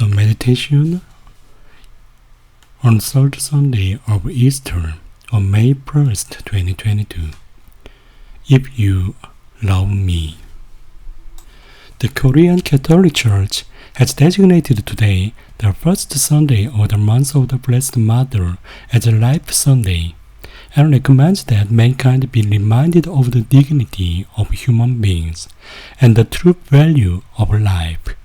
the meditation on third Sunday of Easter on May 1st, 2022. If you love me. The Korean Catholic Church has designated today the first Sunday of the month of the Blessed Mother as a Life Sunday, and recommends that mankind be reminded of the dignity of human beings and the true value of life.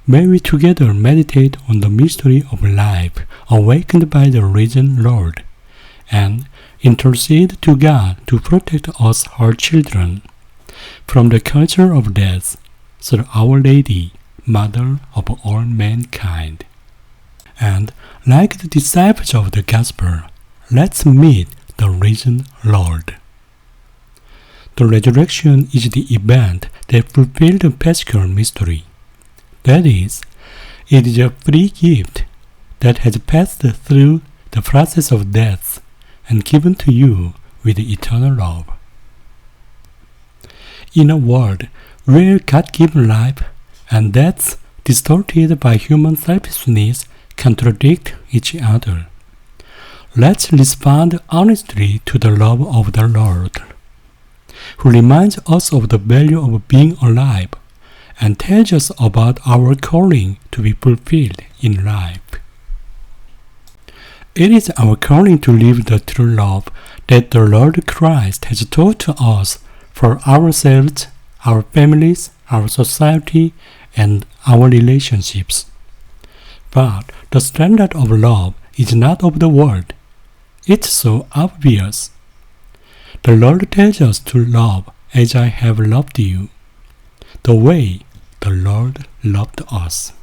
May we together meditate on the mystery of life awakened by the risen Lord, and intercede to God to protect us, her children, from the culture of death through Our Lady, Mother of all mankind. And like the disciples of the Gospel, let's meet the risen Lord. The resurrection is the event that fulfilled the Paschal mystery. That is, it is a free gift that has passed through the process of death and given to you with eternal love. In a world where God-given life and death distorted by human selfishness contradict each other, let's respond honestly to the love of the Lord, who reminds us of the value of being alive and tells us about our calling to be fulfilled in life. It is our calling to live the true love that the Lord Christ has taught to us for ourselves, our families, our society, and our relationships. But the standard of love is not of the world. It's so obvious. The Lord tells us to love as I have loved you, the way the Lord loved us.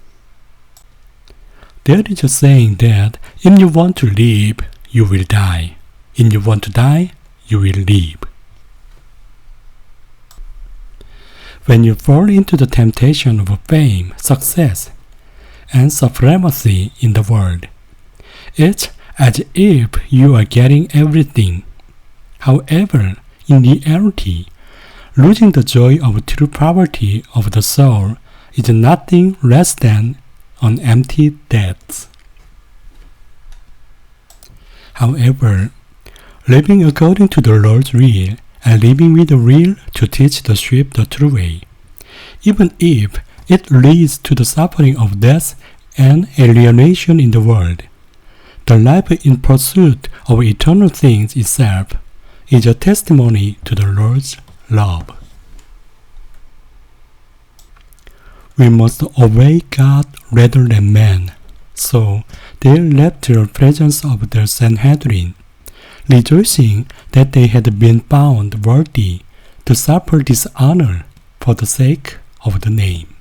There is a saying that if you want to live, you will die. If you want to die, you will live. When you fall into the temptation of fame, success, and supremacy in the world, it's as if you are getting everything. However, in reality, losing the joy of true poverty of the soul is nothing less than an empty death. However, living according to the Lord's will and living with the will to teach the sheep the true way, even if it leads to the suffering of death and alienation in the world, the life in pursuit of eternal things itself is a testimony to the Lord's love. We must obey God rather than man. So they left the presence of the Sanhedrin, rejoicing that they had been found worthy to suffer dishonor for the sake of the name.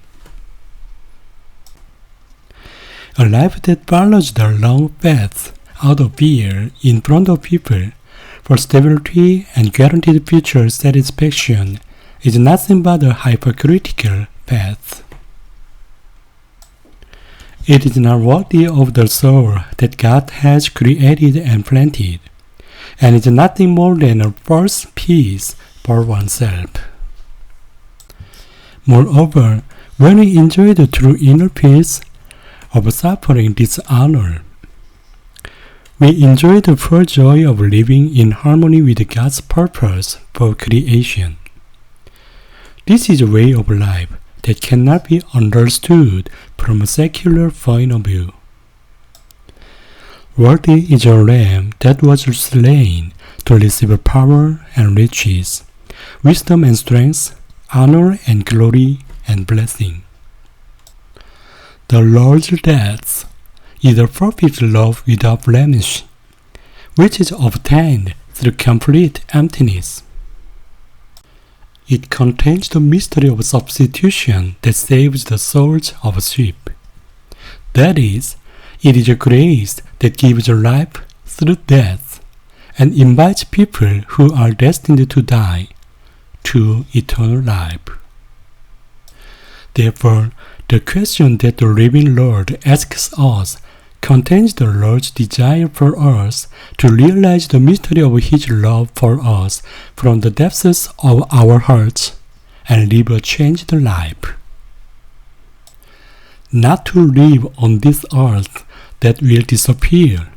A life that follows the long path out of fear in front of people for stability and guaranteed future satisfaction is nothing but a hypocritical path. It is not worthy of the soul that God has created and planted, and is nothing more than a false peace for oneself. Moreover, when we enjoy the true inner peace of suffering dishonor, we enjoy the full joy of living in harmony with God's purpose for creation. This is a way of life that cannot be understood from a secular point of view. Worthy is a lamb that was slain to receive power and riches, wisdom and strength, honor and glory and blessing. The Lord's death is a perfect love without blemish, which is obtained through complete emptiness. It contains the mystery of substitution that saves the souls of sheep. That is, it is a grace that gives life through death and invites people who are destined to die to eternal life. Therefore, the question that the living Lord asks us contains the Lord's desire for us to realize the mystery of His love for us from the depths of our hearts and live a changed life. not to live on this earth that will disappear,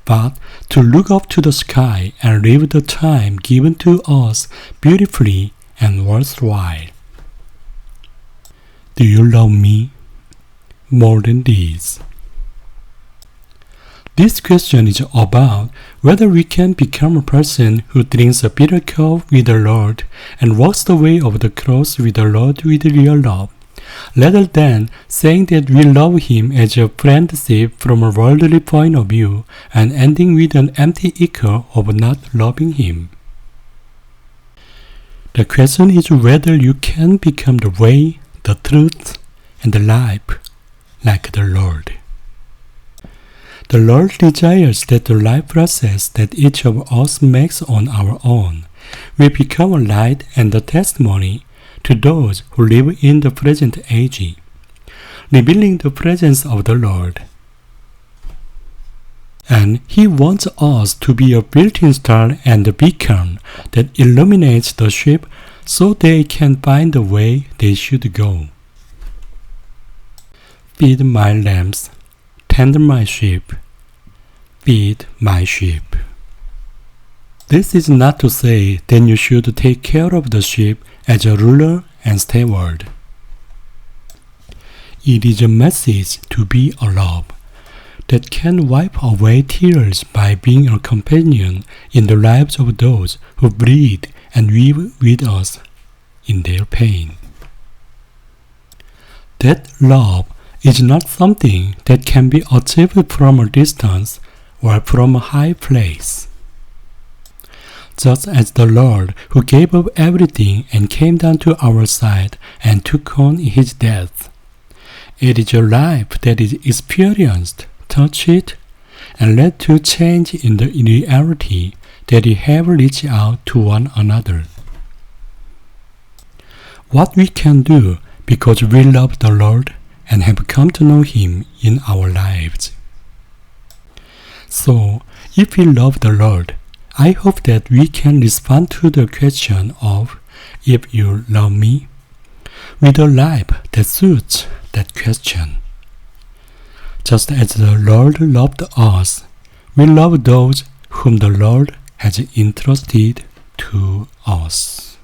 but to look up to the sky and live the time given to us beautifully and worthwhile. Do you love me more than this? This question is about whether we can become a person who drinks a bitter cup with the Lord and walks the way of the cross with the Lord with real love, rather than saying that we love Him as a friendship from a worldly point of view and ending with an empty echo of not loving Him. The question is whether you can become the way, the truth, and the life like the Lord. The Lord desires that the life process that each of us makes on our own will become a light and a testimony to those who live in the present age, revealing the presence of the Lord. And He wants us to be a built-in star and a beacon that illuminates the sheep so they can find the way they should go. Feed my lambs, tend my sheep, feed my sheep. This is not to say that you should take care of the sheep as a ruler and steward. It is a message to be a love that can wipe away tears by being a companion in the lives of those who breathe and weep with us in their pain. That love is not something that can be achieved from a distance or from a high place. Just as the Lord who gave up everything and came down to our side and took on His death, it is a life that is experienced, touched, and led to change in the reality that we have reached out to one another. What we can do because we love the Lord and have come to know Him in our lives. So, if we love the Lord, I hope that we can respond to the question of, if you love me, with a life that suits that question. Just as the Lord loved us, we love those whom the Lord has entrusted to us.